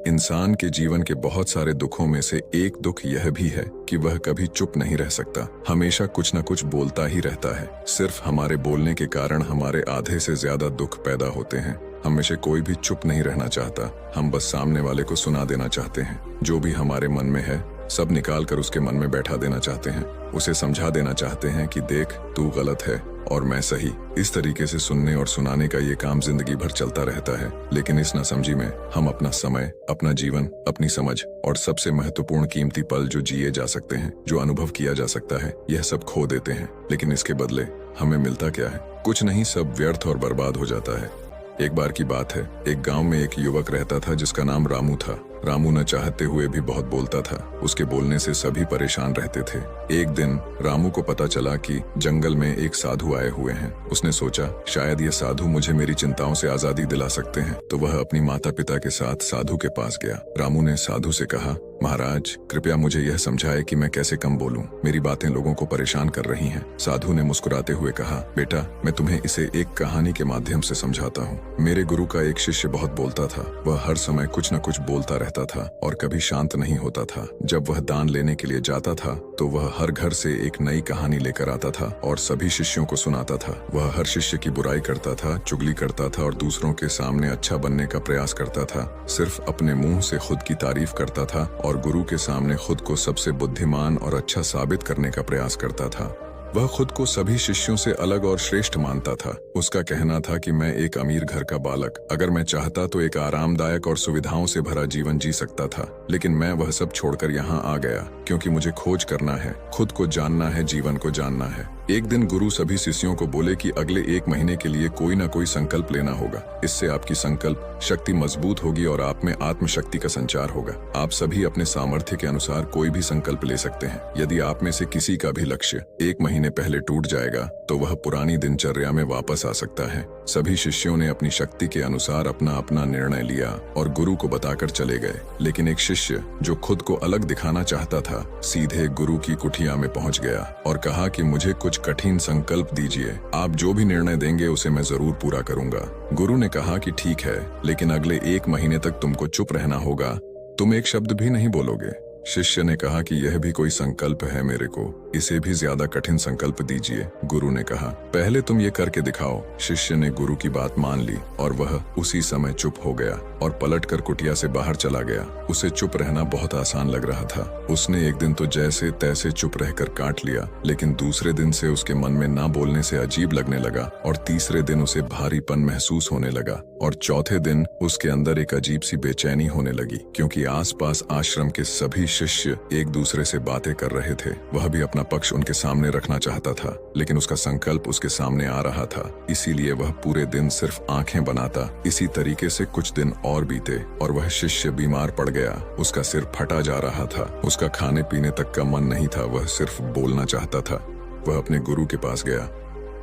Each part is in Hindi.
इंसान के जीवन के बहुत सारे दुखों में से एक दुख यह भी है कि वह कभी चुप नहीं रह सकता, हमेशा कुछ न कुछ बोलता ही रहता है। सिर्फ हमारे बोलने के कारण हमारे आधे से ज्यादा दुख पैदा होते हैं। हम में से कोई भी चुप नहीं रहना चाहता, हम बस सामने वाले को सुना देना चाहते हैं। जो भी हमारे मन में है सब निकाल कर उसके मन में बैठा देना चाहते हैं। उसे समझा देना चाहते हैं कि देख, तू गलत है और मैं सही। इस तरीके से सुनने और सुनाने का ये काम जिंदगी भर चलता रहता है। लेकिन इस नासमझी में हम अपना समय, अपना जीवन, अपनी समझ और सबसे महत्वपूर्ण कीमती पल जो जिए जा सकते हैं, जो अनुभव किया जा सकता है, यह सब खो देते हैं। लेकिन इसके बदले हमें मिलता क्या है? कुछ नहीं, सब व्यर्थ और बर्बाद हो जाता है। एक बार की बात है, एक गांव में एक युवक रहता था जिसका नाम रामू था। रामू न चाहते हुए भी बहुत बोलता था। उसके बोलने से सभी परेशान रहते थे। एक दिन रामू को पता चला कि जंगल में एक साधु आए हुए हैं। उसने सोचा शायद ये साधु मुझे मेरी चिंताओं से आजादी दिला सकते हैं, तो वह अपनी माता पिता के साथ साधु के पास गया। रामू ने साधु से कहा, महाराज कृपया मुझे यह समझाए कि मैं कैसे कम बोलूं, मेरी बातें लोगों को परेशान कर रही हैं। साधु ने मुस्कुराते हुए कहा, बेटा मैं तुम्हें इसे एक कहानी के माध्यम से समझाता हूँ। मेरे गुरु का एक शिष्य बहुत बोलता था। वह हर समय कुछ न कुछ बोलता रहता था और कभी शांत नहीं होता था। जब वह दान लेने के लिए जाता था तो वह हर घर से एक नई कहानी लेकर आता था और सभी शिष्यों को सुनाता था। वह हर शिष्य की बुराई करता था, चुगली करता था और दूसरों के सामने अच्छा बनने का प्रयास करता था। सिर्फ अपने मुंह से खुद की तारीफ करता था और गुरु के सामने खुद को सबसे बुद्धिमान और अच्छा साबित करने का प्रयास करता था। वह खुद को सभी शिष्यों से अलग और श्रेष्ठ मानता था। उसका कहना था कि मैं एक अमीर घर का बालक, अगर मैं चाहता तो एक आरामदायक और सुविधाओं से भरा जीवन जी सकता था। लेकिन मैं वह सब छोड़कर यहाँ आ गया क्योंकि मुझे खोज करना है, खुद को जानना है, जीवन को जानना है। एक दिन गुरु सभी शिष्यों को बोले कि अगले एक महीने के लिए कोई ना कोई संकल्प लेना होगा। इससे आपकी संकल्प शक्ति मजबूत होगी और आप में आत्मशक्ति का संचार होगा। आप सभी अपने सामर्थ्य के अनुसार कोई भी संकल्प ले सकते हैं। यदि आप में से किसी का भी लक्ष्य एक महीने पहले टूट जाएगा तो वह पुरानी दिनचर्या में वापस आ सकता है। सभी शिष्यों ने अपनी शक्ति के अनुसार अपना अपना निर्णय लिया और गुरु को बताकर चले गए। लेकिन एक शिष्य जो खुद को अलग दिखाना चाहता था, सीधे गुरु की कुटिया में पहुंच गया और कहा कि मुझे कुछ कठिन संकल्प दीजिए, आप जो भी निर्णय देंगे उसे मैं जरूर पूरा करूंगा। गुरु ने कहा कि ठीक है, लेकिन अगले एक महीने तक तुमको चुप रहना होगा, तुम एक शब्द भी नहीं बोलोगे। शिष्य ने कहा कि यह भी कोई संकल्प है मेरे को, इसे भी ज्यादा कठिन संकल्प दीजिए। गुरु ने कहा, पहले तुम ये करके दिखाओ। शिष्य ने गुरु की बात मान ली और वह उसी समय चुप हो गया और पलटकर कुटिया से बाहर चला गया। उसे चुप रहना बहुत आसान लग रहा था। उसने एक दिन तो जैसे तैसे चुप रहकर काट लिया, लेकिन दूसरे दिन से उसके मन में ना बोलने से अजीब लगने लगा और तीसरे दिन उसे भारीपन महसूस होने लगा और चौथे दिन उसके अंदर एक अजीब सी बेचैनी होने लगी, क्योंकि आसपास आश्रम के सभी शिष्य एक दूसरे से बातें कर रहे थे। वह भी अपना पक्ष उनके सामने रखना चाहता था, लेकिन उसका संकल्प उसके सामने आ रहा था, इसीलिए वह पूरे दिन सिर्फ आंखें बनाता। इसी तरीके से कुछ दिन और बीते और वह शिष्य बीमार पड़ गया। उसका सिर फटा जा रहा था, उसका खाने पीने तक का मन नहीं था, वह सिर्फ बोलना चाहता था। वह अपने गुरु के पास गया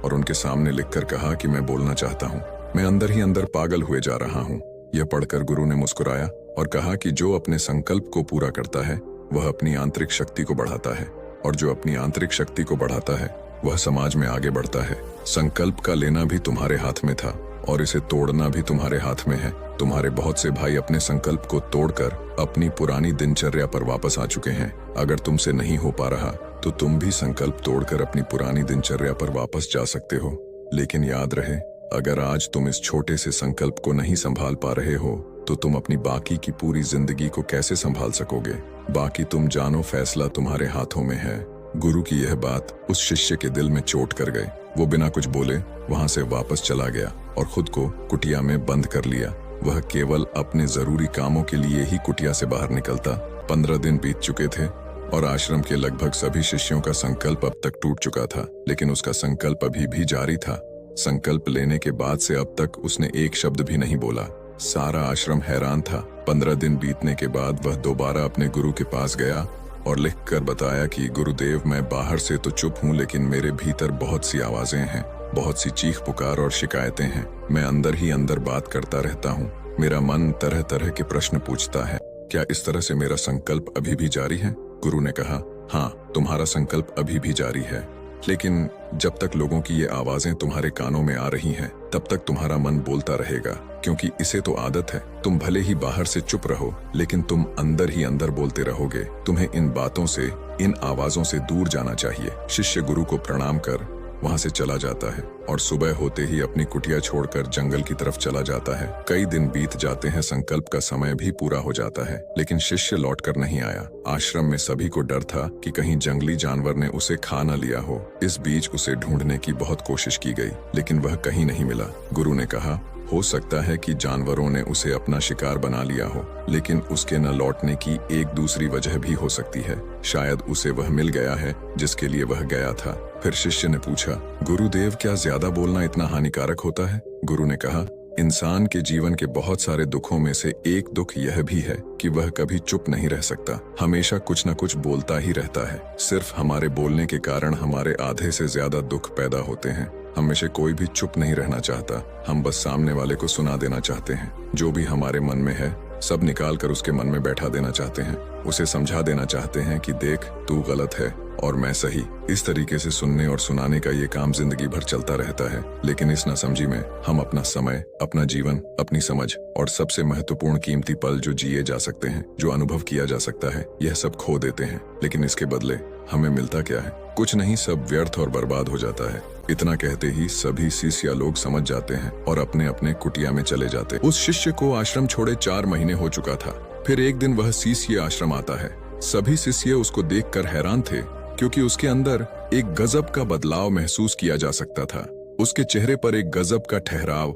और उनके सामने लिखकर कहा कि मैं बोलना चाहता हूँ, मैं अंदर ही अंदर पागल हुए जा रहा हूँ। यह पढ़कर गुरु ने मुस्कुराया और कहा कि जो अपने संकल्प को पूरा करता है वह अपनी आंतरिक शक्ति को बढ़ाता है, और जो अपनी आंतरिक शक्ति को बढ़ाता है वह समाज में आगे बढ़ता है। संकल्प का लेना भी तुम्हारे हाथ में था और इसे तोड़ना भी तुम्हारे हाथ में है। तुम्हारे बहुत से भाई अपने संकल्प को तोड़कर अपनी पुरानी दिनचर्या पर वापस आ चुके हैं। अगर तुमसे नहीं हो पा रहा तो तुम भी संकल्प तोड़कर अपनी पुरानी दिनचर्या पर वापस जा सकते हो। लेकिन याद रहे, अगर आज तुम इस छोटे से संकल्प को नहीं संभाल पा रहे हो तो तुम अपनी बाकी की पूरी जिंदगी को कैसे संभाल सकोगे? बाकी तुम जानो, फैसला तुम्हारे हाथों में है। गुरु की यह बात उस शिष्य के दिल में चोट कर गए। वो बिना कुछ बोले वहां से वापस चला गया और खुद को कुटिया में बंद कर लिया। वह केवल अपने जरूरी कामों के लिए ही कुटिया से बाहर निकलता। 15 दिन बीत चुके थे और आश्रम के लगभग सभी शिष्यों का संकल्प अब तक टूट चुका था, लेकिन उसका संकल्प अभी भी जारी था। संकल्प लेने के बाद से अब तक उसने एक शब्द भी नहीं बोला। सारा आश्रम हैरान था। 15 दिन बीतने के बाद वह दोबारा अपने गुरु के पास गया और लिखकर बताया कि गुरुदेव, मैं बाहर से तो चुप हूँ, लेकिन मेरे भीतर बहुत सी आवाजें हैं, बहुत सी चीख पुकार और शिकायतें हैं। मैं अंदर ही अंदर बात करता रहता हूँ। मेरा मन तरह तरह के प्रश्न पूछता है। क्या इस तरह से मेरा संकल्प अभी भी जारी है? गुरु ने कहा, हाँ, तुम्हारा संकल्प अभी भी जारी है। लेकिन जब तक लोगों की ये आवाजें तुम्हारे कानों में आ रही हैं, तब तक तुम्हारा मन बोलता रहेगा, क्योंकि इसे तो आदत है। तुम भले ही बाहर से चुप रहो, लेकिन तुम अंदर ही अंदर बोलते रहोगे। तुम्हें इन बातों से, इन आवाजों से दूर जाना चाहिए। शिष्य गुरु को प्रणाम कर वहां से चला जाता है और सुबह होते ही अपनी कुटिया छोड़कर जंगल की तरफ चला जाता है। कई दिन बीत जाते हैं, संकल्प का समय भी पूरा हो जाता है, लेकिन शिष्य लौटकर नहीं आया। आश्रम में सभी को डर था कि कहीं जंगली जानवर ने उसे खा न लिया हो। इस बीच उसे ढूंढने की बहुत कोशिश की गई, लेकिन वह कहीं नहीं मिला। गुरु ने कहा, हो सकता है कि जानवरों ने उसे अपना शिकार बना लिया हो, लेकिन उसके न लौटने की एक दूसरी वजह भी हो सकती है। शायद उसे वह मिल गया है जिसके लिए वह गया था। फिर शिष्य ने पूछा, गुरुदेव, क्या ज्यादा बोलना इतना हानिकारक होता है? गुरु ने कहा, इंसान के जीवन के बहुत सारे दुखों में से एक दुख यह भी है कि वह कभी चुप नहीं रह सकता, हमेशा कुछ न कुछ बोलता ही रहता है। सिर्फ हमारे बोलने के कारण हमारे आधे से ज्यादा दुख पैदा होते हैं। हम में से कोई भी चुप नहीं रहना चाहता, हम बस सामने वाले को सुना देना चाहते हैं। जो भी हमारे मन में है सब निकाल कर उसके मन में बैठा देना चाहते हैं। उसे समझा देना चाहते हैं कि देख, तू गलत है और मैं सही। इस तरीके से सुनने और सुनाने का ये काम जिंदगी भर चलता रहता है, लेकिन इस नासमझी में हम अपना समय, अपना जीवन, अपनी समझ और सबसे महत्वपूर्ण कीमती पल जो जिए जा सकते हैं, जो अनुभव किया जा सकता है, यह सब खो देते हैं। लेकिन इसके बदले हमें मिलता क्या है? कुछ नहीं, सब व्यर्थ और बर्बाद हो जाता है। इतना कहते ही सभी शिष्य लोग समझ जाते हैं और अपने अपने कुटिया में चले जाते। उस शिष्य को आश्रम छोड़े 4 महीने हो चुका था। फिर एक दिन वह शिष्य आश्रम आता है। सभी शिष्य उसको देखकर हैरान थे, क्योंकि उसके अंदर एक गजब का बदलाव महसूस किया जा सकता था। उसके चेहरे पर एक गजब का ठहराव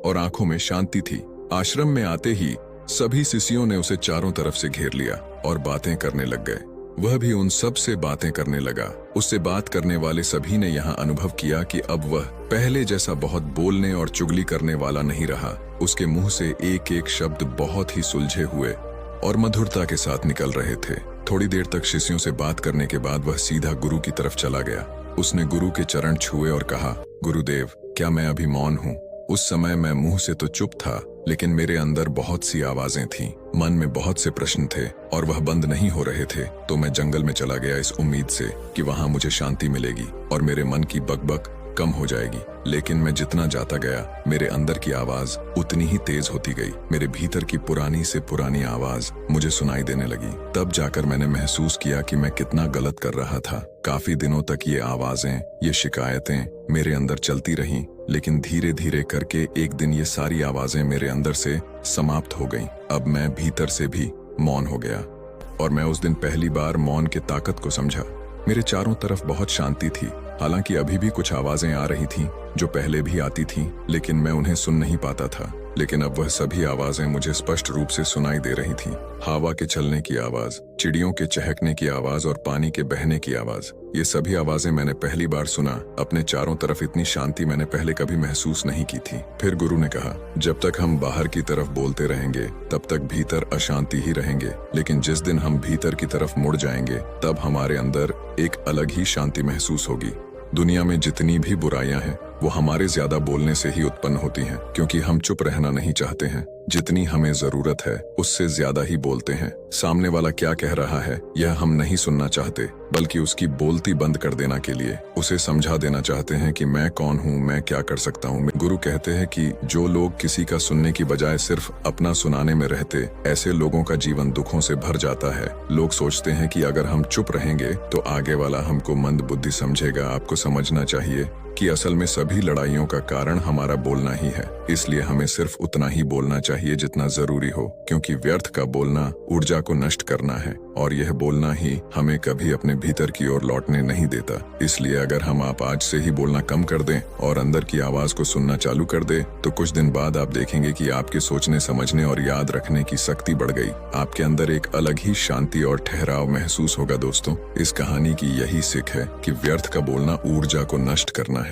और आंखों में शांति थी। आश्रम में आते ही सभी शिष्यों ने उसे चारों तरफ से घेर लिया और बातें करने लग गए। वह भी उन सब से बातें करने लगा। उससे बात करने वाले सभी ने यहाँ अनुभव किया कि अब वह पहले जैसा बहुत बोलने और चुगली करने वाला नहीं रहा। उसके मुंह से एक एक शब्द बहुत ही सुलझे हुए और मधुरता के साथ निकल रहे थे। थोड़ी देर तक शिष्यों से बात करने के बाद वह सीधा गुरु की तरफ चला गया। उसने गुरु के चरण छुए और कहा, गुरुदेव, क्या मैं अभी मौन हूँ? उस समय मैं मुंह से तो चुप था, लेकिन मेरे अंदर बहुत सी आवाजें थीं। मन में बहुत से प्रश्न थे और वह बंद नहीं हो रहे थे। तो मैं जंगल में चला गया इस उम्मीद से कि वहां मुझे शांति मिलेगी और मेरे मन की बकबक कम हो जाएगी। लेकिन मैं जितना जाता गया, मेरे अंदर की आवाज उतनी ही तेज होती गई। मेरे भीतर की पुरानी से पुरानी आवाज मुझे सुनाई देने लगी। तब जाकर मैंने महसूस किया कि मैं कितना गलत कर रहा था। काफी दिनों तक ये आवाजें, ये शिकायतें मेरे अंदर चलती रहीं, लेकिन धीरे धीरे करके एक दिन ये सारी आवाजें मेरे अंदर से समाप्त हो गईं। अब मैं भीतर से भी मौन हो गया और मैं उस दिन पहली बार मौन की ताकत को समझा। मेरे चारों तरफ बहुत शांति थी। हालांकि अभी भी कुछ आवाजें आ रही थीं जो पहले भी आती थीं, लेकिन मैं उन्हें सुन नहीं पाता था। लेकिन अब वह सभी आवाजें मुझे स्पष्ट रूप से सुनाई दे रही थीं। हवा के चलने की आवाज, चिड़ियों के चहकने की आवाज और पानी के बहने की आवाज, ये सभी आवाजें मैंने पहली बार सुना। अपने चारों तरफ इतनी शांति मैंने पहले कभी महसूस नहीं की थी। फिर गुरु ने कहा, जब तक हम बाहर की तरफ बोलते रहेंगे तब तक भीतर अशांति ही रहेंगे, लेकिन जिस दिन हम भीतर की तरफ मुड़ जाएंगे तब हमारे अंदर एक अलग ही शांति महसूस होगी। दुनिया में जितनी भी बुराइयां हैं वो हमारे ज्यादा बोलने से ही उत्पन्न होती हैं, क्योंकि हम चुप रहना नहीं चाहते हैं। जितनी हमें जरूरत है उससे ज्यादा ही बोलते हैं। सामने वाला क्या कह रहा है यह हम नहीं सुनना चाहते, बल्कि उसकी बोलती बंद कर देना के लिए उसे समझा देना चाहते हैं कि मैं कौन हूँ, मैं क्या कर सकता हूँ। गुरु कहते हैं कि जो लोग किसी का सुनने की बजाय सिर्फ अपना सुनाने में रहते, ऐसे लोगों का जीवन दुखों से भर जाता है। लोग सोचते हैं कि अगर हम चुप रहेंगे तो आगे वाला हमको मंद बुद्धि समझेगा। आपको समझना चाहिए कि असल में सभी लड़ाइयों का कारण हमारा बोलना ही है। इसलिए हमें सिर्फ उतना ही बोलना चाहिए जितना जरूरी हो, क्योंकि व्यर्थ का बोलना ऊर्जा को नष्ट करना है और यह बोलना ही हमें कभी अपने भीतर की ओर लौटने नहीं देता। इसलिए अगर हम आप आज से ही बोलना कम कर दें और अंदर की आवाज को सुनना चालू कर दें, तो कुछ दिन बाद आप देखेंगे कि आपके सोचने, समझने और याद रखने की शक्ति बढ़ गई। आपके अंदर एक अलग ही शांति और ठहराव महसूस होगा। दोस्तों, इस कहानी की यही सीख है कि व्यर्थ का बोलना ऊर्जा को नष्ट करना है।